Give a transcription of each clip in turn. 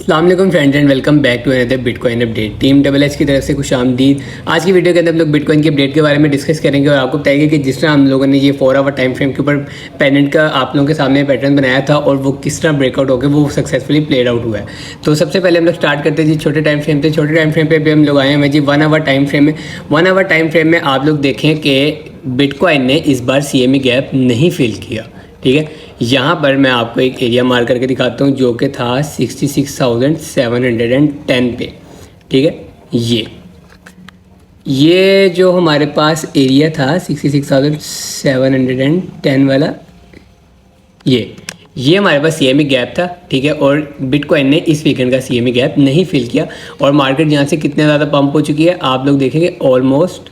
अस्सलाम वालेकुम friends and welcome back to another bitcoin update. Team double H की तरफ से खुश आमदीद। आज की वीडियो के अंदर हम लोग बिटकॉइन के अपडेट के बारे में डिस्कस करेंगे और आपको बताएंगे कि जिस तरह हम लोगों ने ये 4 आवर टाइम फ्रेम के ऊपर पेनेंट का आप लोगों के सामने पैटर्न बनाया था और वो किस तरह ब्रेकआउट होकर वो सक्सेसफुली प्लेड आउट हुआ है। तो सबसे पहले हम लोग स्टार्ट करते हैं जी छोटे टाइम फ्रेम पे। छोटे टाइम फ्रेम पे भी हम लोग आए हैं जी 1 आवर टाइम फ्रेम में। 1 आवर टाइम फ्रेम में आप लोग देखें कि बिटकॉइन ने इस बार CME गैप नहीं फिल किया। ठीक है, यहाँ पर मैं आपको एक एरिया मार करके दिखाता हूँ जो कि था 66,710 पे। ठीक है, ये जो हमारे पास एरिया था 66,710 वाला, ये हमारे पास CME गैप था। ठीक है, और बिटकॉइन ने इस वीकेंड का CME गैप नहीं फिल किया और मार्केट यहाँ से कितने ज़्यादा पंप हो चुकी है आप लोग देखेंगे। ऑलमोस्ट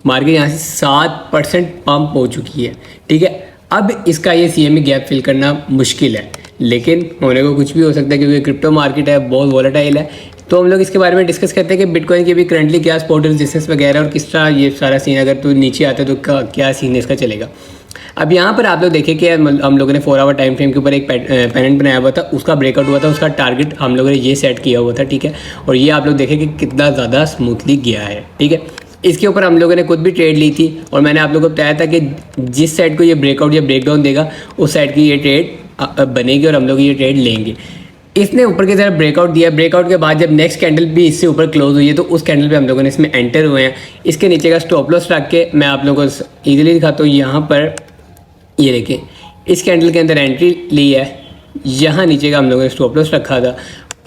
मार्केट यहाँ से 7% पंप हो चुकी है। ठीक है, अब इसका ये CME गैप फिल करना मुश्किल है, लेकिन होने को कुछ भी हो सकता है क्योंकि क्रिप्टो मार्केट है, बहुत वोलेटाइल है। तो हम लोग इसके बारे में डिस्कस करते हैं कि बिटकॉइन की भी करंटली क्या सपोर्ट रेजिस्टेंस वगैरह और किस तरह ये सारा सीन, अगर तो नीचे आता है तो क्या सीन इसका चलेगा। अब यहाँ पर आप लोग देखें कि हम लोगों ने 4 आवर टाइम फ्रेम के ऊपर एक पेनेंट बनाया हुआ था, उसका ब्रेकआउट हुआ था, उसका टारगेट हम लोगों ने ये सेट किया हुआ था। ठीक है, और ये आप लोग देखें कि कितना ज़्यादा स्मूथली गया है। ठीक है, इसके ऊपर हम लोगों ने खुद भी ट्रेड ली थी और मैंने आप लोगों को बताया था कि जिस साइड को ये ब्रेकआउट या ब्रेकडाउन देगा उस साइड की ये ट्रेड बनेगी और हम लोग ये ट्रेड लेंगे। इसने ऊपर की तरफ ब्रेकआउट दिया। ब्रेकआउट के बाद जब नेक्स्ट कैंडल भी इससे ऊपर क्लोज हुई है तो उस कैंडल पे हम लोगों ने इसमें एंटर हुए हैं। इसके नीचे का स्टॉप लॉस रख के मैं आप लोगों को ईजिली दिखाता हूँ। यहाँ पर ये देखें, इस कैंडल के अंदर एंट्री ली है, यहाँ नीचे का हम लोगों ने स्टॉप लॉस रखा था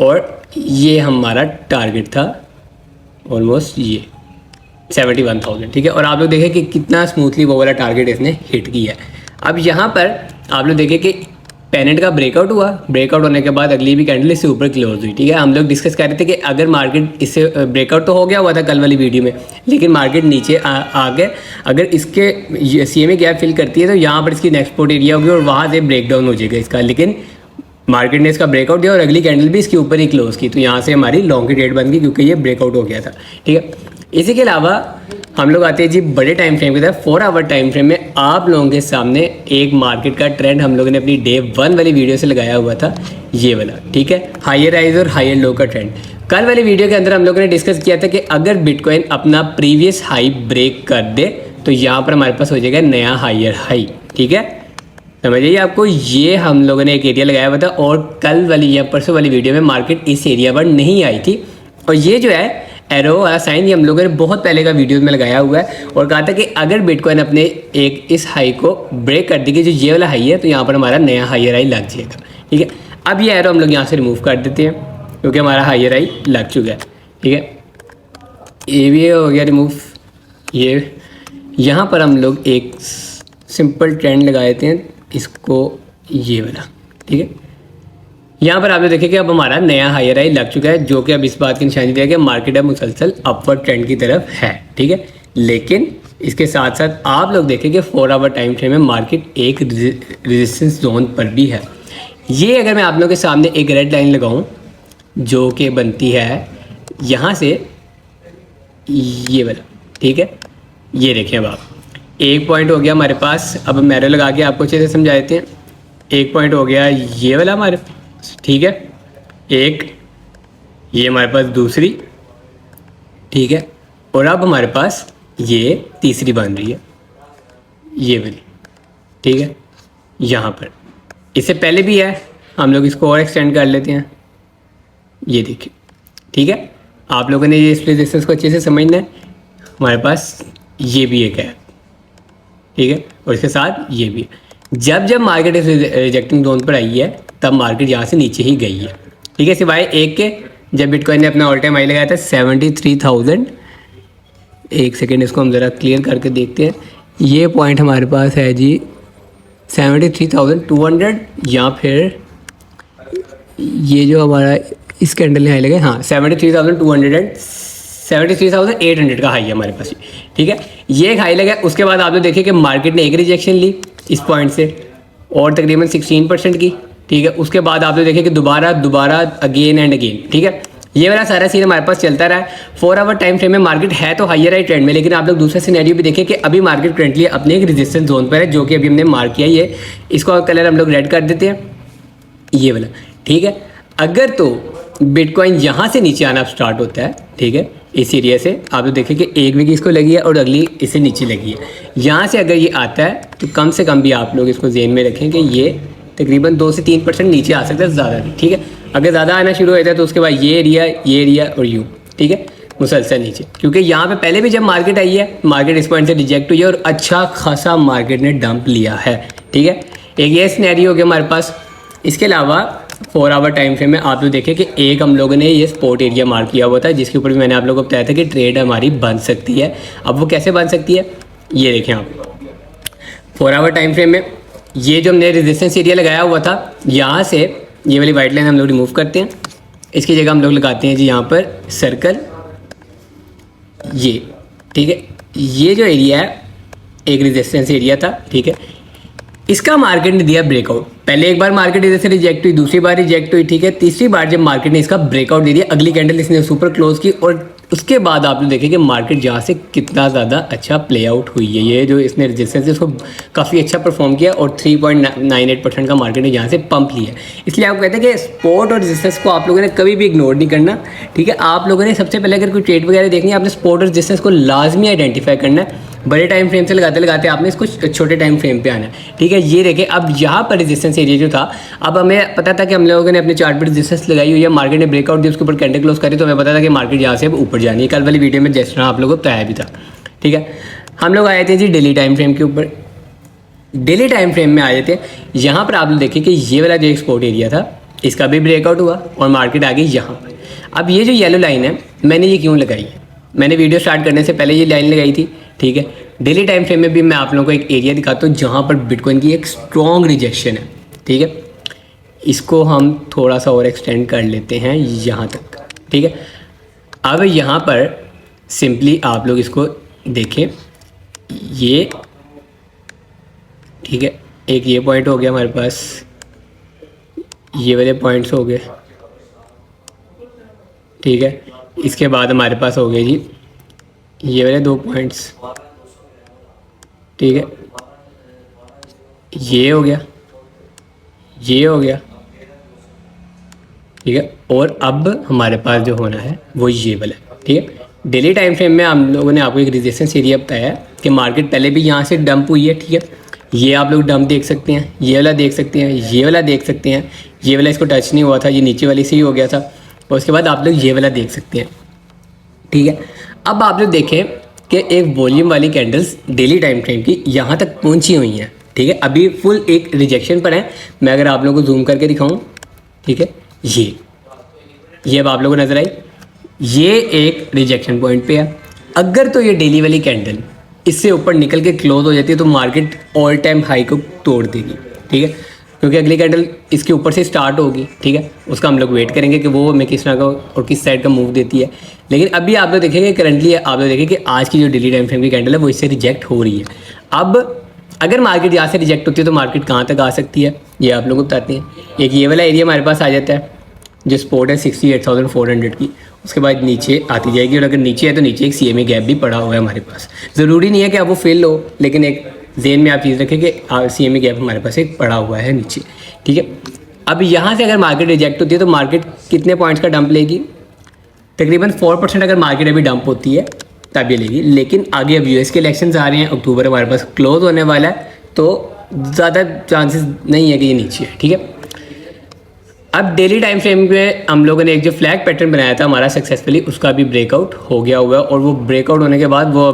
और ये हमारा टारगेट था ऑलमोस्ट ये 71,000। ठीक है, और आप लोग देखें कि कितना स्मूथली वो वाला टारगेट इसने हिट किया है। अब यहाँ पर आप लोग देखें कि पेनेंट का ब्रेकआउट हुआ, ब्रेकआउट होने के बाद अगली भी कैंडल इससे ऊपर क्लोज हुई। ठीक है, हम लोग डिस्कस कर रहे थे कि अगर मार्केट इससे ब्रेकआउट तो हो गया हुआ था कल वाली वीडियो में, लेकिन मार्केट नीचे आ गए, अगर इसके CME गैप फिल करती है तो यहाँ पर इसकी नेक्स्ट सपोर्ट एरिया होगी और वहाँ से ब्रेकडाउन हो जाएगा इसका। लेकिन मार्केट ने इसका ब्रेकआउट दिया और अगली कैंडल भी इसके ऊपर ही क्लोज की, तो यहाँ से हमारी लॉन्ग की ट्रेड बन गई क्योंकि ये ब्रेकआउट हो गया था। ठीक है, इसी के अलावा हम लोग आते हैं जी बड़े टाइम फ्रेम की तरफ। 4 आवर टाइम फ्रेम में आप लोगों के सामने एक मार्केट का ट्रेंड हम लोगों ने अपनी डे 1 वाली वीडियो से लगाया हुआ था, ये वाला। ठीक है, हायर हाइज और हायर लो का ट्रेंड। कल वाली वीडियो के अंदर हम लोगों ने डिस्कस किया था कि अगर बिटकॉइन अपना प्रीवियस हाई ब्रेक कर दे तो यहाँ पर हमारे पास हो जाएगा नया हायर हाई। ठीक है, समझिए आपको, ये हम लोगों ने एक एरिया लगाया हुआ था और कल वाली या परसों वाली वीडियो में मार्केट इस एरिया पर नहीं आई थी। और ये जो है एरो वाला साइन, ये हम लोगों ने बहुत पहले का वीडियो में लगाया हुआ है और कहा था कि अगर बिटकॉइन अपने एक इस हाई को ब्रेक कर देगी, जो ये वाला हाई है, तो यहाँ पर हमारा नया हायर हाई लग जाएगा। ठीक है, अब ये एरो हम लोग यहाँ से रिमूव कर देते हैं क्योंकि हमारा हायर हाई लग चुका है। ठीक है, ये भी हो गया रिमूव। ये यहाँ पर हम लोग एक सिंपल ट्रेंड लगा देते हैं इसको, ये वाला। ठीक है, यहाँ पर आप लोग देखें कि अब हमारा नया हायर हाई लग चुका है, जो कि अब इस बात की निशानी दिया कि मार्केट अब मुसलसल अपवर्ड ट्रेंड की तरफ है। ठीक है, लेकिन इसके साथ साथ आप लोग देखें कि 4 आवर टाइम फ्रेम में मार्केट एक रेजिस्टेंस जोन पर भी है। ये अगर मैं आप लोगों के सामने एक रेड लाइन लगाऊं जो कि बनती है यहाँ से ये वाला। ठीक है, ये देखें, अब आप एक पॉइंट हो गया हमारे पास। अब हम एरो लगा के आपको अच्छे से समझा देते हैं। एक पॉइंट हो गया ये वाला हमारे पास। ठीक है, एक ये हमारे पास दूसरी। ठीक है, और अब हमारे पास ये तीसरी बन रही है, ये वाली। ठीक है, यहाँ पर इससे पहले भी है, हम लोग इसको और एक्सटेंड कर लेते हैं। ये देखिए, ठीक है, आप लोगों ने ये इस रेजिस्टेंस को अच्छे से समझना है। हमारे पास ये भी एक है, ठीक है, और इसके साथ ये भी है। जब मार्केट इस रिजेक्टिंग जोन पर आई है तब मार्केट यहाँ से नीचे ही गई है। ठीक है, सिवाय एक के, जब बिटकॉइन ने अपना ऑल टाइम हाई लगाया था 73,000। एक सेकेंड, इसको हम ज़रा क्लियर करके देखते हैं। ये पॉइंट हमारे पास है जी 73,200, या फिर ये जो हमारा इस कैंडल ने हाई लगा, हाँ 73,200 73,800 का हाई है हमारे पास। ठीक है, ये एक हाई लगा। उसके बाद आप लोग देखिए कि मार्केट ने एक रिजेक्शन ली इस पॉइंट से और तकरीबन 16% की। ठीक है, उसके बाद आप लोग देखें कि दोबारा अगेन एंड अगेन। ठीक है, ये वाला सारा सीन हमारे पास चलता रहा है। 4 आवर टाइम फ्रेम में मार्केट है तो हायर हाई ट्रेंड में, लेकिन आप लोग दूसरा सिनेरियो भी देखें कि अभी मार्केट करंटली अपने एक रेजिस्टेंस जोन पर है, जो कि अभी हमने मार्क किया। ये इसको कलर हम लोग रेड कर देते हैं, ये वाला। ठीक है, अगर तो बिटकॉइन यहाँ से नीचे आना स्टार्ट होता है, ठीक है, इस एरिया से आप लोग देखें कि एक वीक इसको लगी है और अगली इससे नीचे लगी है। यहाँ से अगर ये आता है तो कम से कम भी आप लोग इसको ज़हन में रखें कि ये तकरीबन 2 से 3% नीचे आ सकता है, ज़्यादा नहीं, ठीक है। अगर ज़्यादा आना शुरू हो जाता है तो उसके बाद ये एरिया और यूँ, ठीक है, मुसलसल नीचे, क्योंकि यहाँ पे पहले भी जब मार्केट आई है, मार्केट इस पॉइंट से रिजेक्ट हुई है और अच्छा खासा मार्केट ने डंप लिया है, ठीक है। एक ये सिनेरियो हो गया हमारे पास। इसके अलावा 4 आवर टाइम फ्रेम में आप लोग देखें कि एक हम लोगों ने ये स्पॉट एरिया मार्क किया हुआ था, जिसके ऊपर भी मैंने आप लोगों को बताया था कि ट्रेड हमारी बन सकती है। अब वो कैसे बन सकती है, ये देखें आप 4 आवर टाइम फ्रेम में ये जो हमने रेजिस्टेंस एरिया लगाया हुआ था, यहाँ से ये वाली वाइट लाइन हम लोग रिमूव करते हैं, इसकी जगह हम लोग लगाते हैं जी यहाँ पर सर्कल, ये, ठीक है। ये जो एरिया है एक रेजिस्टेंस एरिया था, ठीक है, इसका मार्केट ने दिया ब्रेकआउट। पहले एक बार मार्केट इधर से रिजेक्ट हुई, दूसरी बार रिजेक्ट हुई, ठीक है, तीसरी बार जब मार्केट ने इसका ब्रेकआउट दे दिया, अगली कैंडल इसने सुपर क्लोज की और उसके बाद आप लोग देखें कि मार्केट जहाँ से कितना ज़्यादा अच्छा प्ले आउट हुई है। ये जो इसने रेजिस्टेंस है इसको काफ़ी अच्छा परफॉर्म किया और 3.98% का मार्केट ने यहाँ से पंप लिया। इसलिए आप कहते हैं कि स्पॉट और रेजिस्टेंस को आप लोगों ने कभी भी इग्नोर नहीं करना, ठीक है। आप लोगों ने सबसे पहले अगर कोई ट्रेड वगैरह देखनी है, आपने स्पॉट और रेजिस्टेंस को लाजमी आइडेंटिफाई करना है। बड़े टाइम फ्रेम से लगाते लगाते आपने इसको छोटे टाइम फ्रेम पे आना है, ठीक है। ये देखें अब यहाँ पर रेजिस्टेंस एरिया जो था, अब हमें पता था कि हम लोगों ने अपने चार्ट पर रेजिस्टेंस लगाई हुई है, मार्केट ने ब्रेकआउट दिया, उसके ऊपर कैंडल क्लोज करी, तो हमें पता था कि मार्केट यहाँ से ऊपर जानी है। कल वाली वीडियो में जिस तरह आप लोगों को बताया भी था, ठीक है। हम लोग आए थे जी डेली टाइम फ्रेम के ऊपर। डेली टाइम फ्रेम में आए थे, यहाँ पर आप लोग देखिए कि ये वाला जो एक्सपोर्ट एरिया था इसका भी ब्रेकआउट हुआ और मार्केट आ गई यहाँ पर। अब ये जो येलो लाइन है, मैंने ये क्यों लगाई है, मैंने वीडियो स्टार्ट करने से पहले ये लाइन लगाई थी, ठीक है। डेली टाइम फ्रेम में भी मैं आप लोगों को एक एरिया दिखाता हूँ जहाँ पर बिटकॉइन की एक स्ट्रॉन्ग रिजेक्शन है, ठीक है। इसको हम थोड़ा सा और एक्सटेंड कर लेते हैं यहाँ तक, ठीक है। अब यहाँ पर सिंपली आप लोग इसको देखें, ये, ठीक है, एक ये पॉइंट हो गया हमारे पास, ये वाले पॉइंट्स हो गए, ठीक है। इसके बाद हमारे पास हो गए जी ये वाले 2 पॉइंट्स, ठीक है, ये हो गया, ये हो गया, ठीक है। और अब हमारे पास जो होना है वो ये वाला, ठीक है। डेली टाइम फ्रेम में हम लोगों ने आपको एक रेजिस्टेंस एरिया बताया कि मार्केट पहले भी यहाँ से डंप हुई है, ठीक है। ये आप लोग डंप देख सकते हैं, ये वाला देख सकते हैं, ये वाला देख सकते हैं, ये वाला इसको टच नहीं हुआ था, ये नीचे वाली से ही हो गया था, और उसके बाद आप लोग ये वाला देख सकते हैं, ठीक है। अब आप लोग देखें कि एक वॉल्यूम वाली कैंडल्स डेली टाइम फ्रेम की यहाँ तक पहुँची हुई हैं, ठीक है। अभी फुल एक रिजेक्शन पर है। मैं अगर आप लोगों को जूम करके दिखाऊँ, ठीक है, ये अब आप लोगों को नजर आई, ये एक रिजेक्शन पॉइंट पे है। अगर तो ये डेली वाली कैंडल इससे ऊपर निकल के क्लोज हो जाती है तो मार्केट ऑल टाइम हाई को तोड़ देगी, ठीक है, क्योंकि अगली कैंडल इसके ऊपर से स्टार्ट होगी, ठीक है। उसका हम लोग वेट करेंगे कि वो हमें किस तरह का और किस साइड का मूव देती है। लेकिन अभी आप लोग देखेंगे करंटली आप लोग देखेंगे कि आज की जो डेली टाइम फ्रेम की कैंडल है वो इससे रिजेक्ट हो रही है। अब अगर मार्केट यहाँ से रिजेक्ट होती है तो मार्केट कहाँ तक आ सकती है ये आप लोग को बताते हैं। एक ये वाला एरिया हमारे पास आ जाता है जो स्पोर्ट है 68,400 की, उसके बाद नीचे आती जाएगी, और अगर नीचे है तो नीचे एक CME गैप भी पड़ा हुआ है हमारे पास। ज़रूरी नहीं है कि आप वो फिल हो, लेकिन एक जेन में आप चीज़ रखें कि CME गैप हमारे पास एक पड़ा हुआ है नीचे, ठीक है। अब यहाँ से अगर मार्केट रिजेक्ट होती है तो मार्केट कितने पॉइंट्स का डंप लेगी, तकरीबन 4% अगर मार्केट अभी डंप होती है तब ये लेगी। लेकिन आगे अब US के इलेक्शंस आ रहे हैं, अक्टूबर हमारे पास क्लोज होने वाला है, तो ज़्यादा चांसेस नहीं है कि ये नीचे है, ठीक है। अब डेली टाइम फ्रेम पे हम लोगों ने एक जो फ्लैग पैटर्न बनाया था हमारा सक्सेसफुली, उसका भी ब्रेकआउट हो गया हुआ है, और वो ब्रेकआउट होने के बाद वो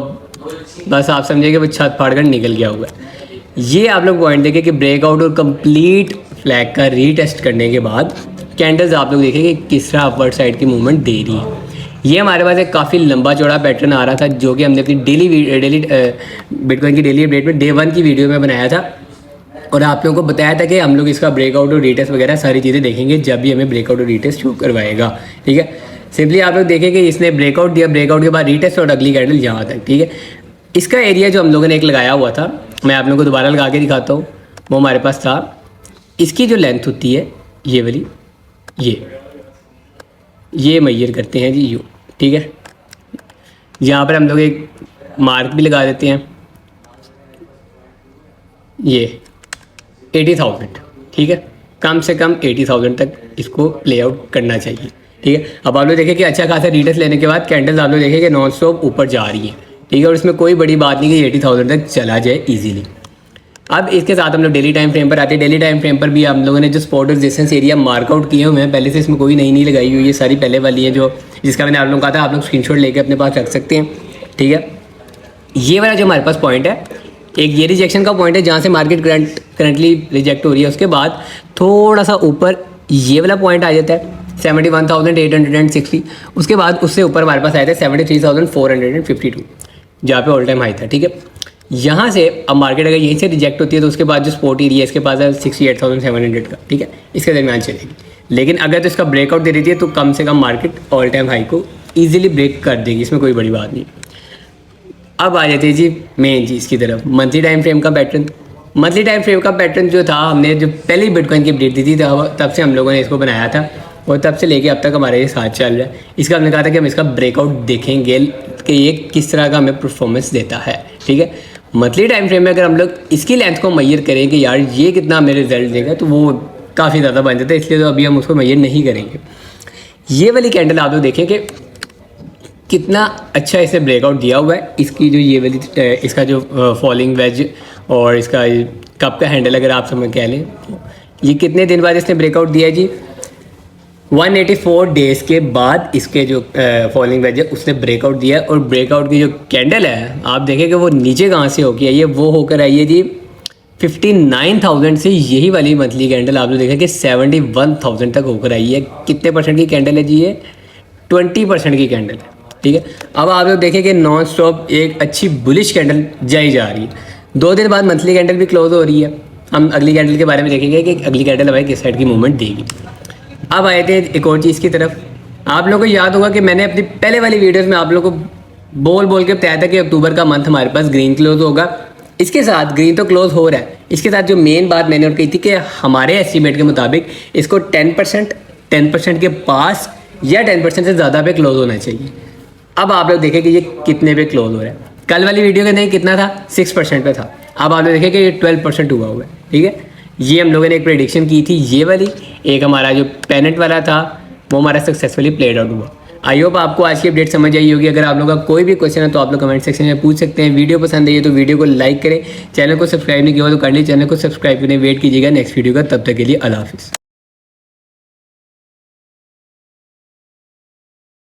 बस आप समझिए कि वो छत फाड़ कर निकल गया हुआ है। ये आप लोग पॉइंट देखें कि ब्रेकआउट और कंप्लीट फ्लैग का रीटेस्ट करने के बाद कैंडल्स आप लोग देखेंगे किस तरह अपवर्ड साइड की मूवमेंट दे रही है। ये हमारे पास एक काफ़ी लंबा चौड़ा पैटर्न आ रहा था जो कि हमने अपनी डेली बिटकॉइन की डेली अपडेट में Day 1 की वीडियो में बनाया था, और आप लोगों को बताया था कि हम लोग इसका ब्रेकआउट और रीटेस्ट वगैरह सारी चीज़ें देखेंगे जब भी हमें ब्रेकआउट और रीटेस्ट शो करवाएगा, ठीक है। सिंपली आप लोग देखें कि इसने ब्रेकआउट दिया, ब्रेकआउट के बाद रीटेस्ट और अगली कैंडल यहाँ तक, ठीक है। इसका एरिया जो हम लोगों ने एक लगाया हुआ था, मैं आप लोगों को दोबारा लगा के दिखाता हूँ, वो हमारे पास था। इसकी जो लेंथ होती है ये वाली, ये मेजर करते हैं जी यू, ठीक है। यहाँ पर हम लोग एक मार्क भी लगा देते हैं, ये 80,000, ठीक है। कम से कम 80,000 तक इसको प्ले आउट करना चाहिए, ठीक है। अब आप लोग देखें कि अच्छा खासा रिटेस्ट लेने के बाद कैंडल्स आप लोग देखें कि नॉन स्टॉप ऊपर जा रही है, ठीक है, और इसमें कोई बड़ी बात नहीं कि 80,000 तक चला जाए ईजिली। अब इसके साथ हम लोग डेली टाइम फ्रेम पर आते हैं। डेली टाइम फ्रेम पर भी हम लोगों ने जो सपोर्ट रेजिस्टेंस एरिया मार्कआउट किए हुए हैं, पहले से इसमें कोई नई नहीं लगाई हुई है, सारी पहले वाली है जो जिसका मैंने आप लोगों को कहा था, आप लोग स्क्रीनशॉट लेके अपने पास रख सकते हैं, ठीक है। ये वाला जो हमारे पास पॉइंट है, एक ये रिजेक्शन का पॉइंट है जहाँ से मार्केट करंटली रिजेक्ट हो रही है। उसके बाद थोड़ा सा ऊपर ये वाला पॉइंट आ जाता है 71,860। उसके बाद उससे ऊपर हमारे पास आया था 73,452 जहाँ पे ऑल टाइम हाई था, ठीक है। यहाँ से अब मार्केट अगर यहीं से रिजेक्ट होती है तो उसके बाद जो स्पॉट एरिया इसके पास है 68,700 का, ठीक है, इसके दरमियान चलेगी। लेकिन अगर तो इसका ब्रेकआउट दे रही है तो कम से कम मार्केट ऑल टाइम हाई को ईजिली ब्रेक कर देगी, इसमें कोई बड़ी बात नहीं। अब आ जाते हैं जी मेन चीज़ की तरफ, मंथली टाइम फ्रेम का पैटर्न। मंथली टाइम फ्रेम का पैटर्न जो था, हमने जो पहली बिटकॉइन की अपडेट दी थी तब से हम लोगों ने इसको बनाया था और तब से लेके अब तक हमारे ये साथ चल रहा है। इसका हमने कहा था कि हम इसका ब्रेकआउट देखेंगे कि ये किस तरह का हमें परफॉर्मेंस देता है, ठीक है। मंथली टाइम फ्रेम में अगर हम लोग इसकी लेंथ को मैयर करें कि यार ये कितना हमें रिजल्ट देगा तो वो काफ़ी ज़्यादा बन जाता है, इसलिए तो अभी हम उसको मैयर नहीं करेंगे। ये वाली कैंडल आप लोग देखें कि कितना अच्छा इसे ब्रेकआउट दिया हुआ है। इसकी जो ये वाली इसका जो फॉलिंग वेज और इसका कप का हैंडल अगर आप समझ कह लें, ये कितने दिन बाद इसने ब्रेकआउट दिया है जी, 184 डेज के बाद इसके जो फॉलिंग वेज है उसने ब्रेकआउट दिया है। और ब्रेकआउट की जो कैंडल है आप देखें कि वो नीचे कहाँ से होकर आई है, वो होकर आई है जी 59,000 से। यही वाली मंथली कैंडल आप लोग देखें कि 71,000 तक होकर आई है। कितने परसेंट की कैंडल है जी ये, 20% की कैंडल है, ठीक है। अब आप लोग देखें कि नॉन स्टॉप एक अच्छी बुलिश कैंडल जाई जा रही है। 2 दिन बाद मंथली कैंडल भी क्लोज हो रही है। हम अगली कैंडल के बारे में देखेंगे कि अगली कैंडल हमारी किस साइड की मूवमेंट देगी। अब आए थे एक और चीज़ की तरफ। आप लोगों को याद होगा कि मैंने अपनी पहले वाली वीडियोस में आप लोगों को बोल के बताया था कि अक्टूबर का मंथ हमारे पास ग्रीन क्लोज होगा। इसके साथ ग्रीन तो क्लोज हो रहा है, इसके साथ जो मेन बात मैंने और कही थी कि हमारे एस्टीमेट के मुताबिक इसको 10% के पास या 10% से ज़्यादा पे क्लोज होना चाहिए। अब आप लोग देखें कि ये कितने पे क्लोज हो रहा है। कल वाली वीडियो के अंदर कितना था, 6% पे था। अब आप लोग देखें कि ये 12% हुआ हुआ है, ठीक है। ये हम लोगों ने एक प्रेडिक्शन की थी, ये वाली एक हमारा जो पेनेंट वाला था वो हमारा सक्सेसफुली प्लेड आउट हुआ। आई होप आपको आज की अपडेट समझ आई होगी। अगर आप लोगों का कोई भी क्वेश्चन है तो आप लोग कमेंट सेक्शन में पूछ सकते हैं। वीडियो पसंद आई है तो वीडियो को लाइक करें, चैनल को सब्सक्राइब नहीं किया तो कर लीजिए, चैनल को सब्सक्राइब करें। वेट कीजिएगा नेक्स्ट वीडियो का, तब तक के लिए अल्लाह हाफिज़।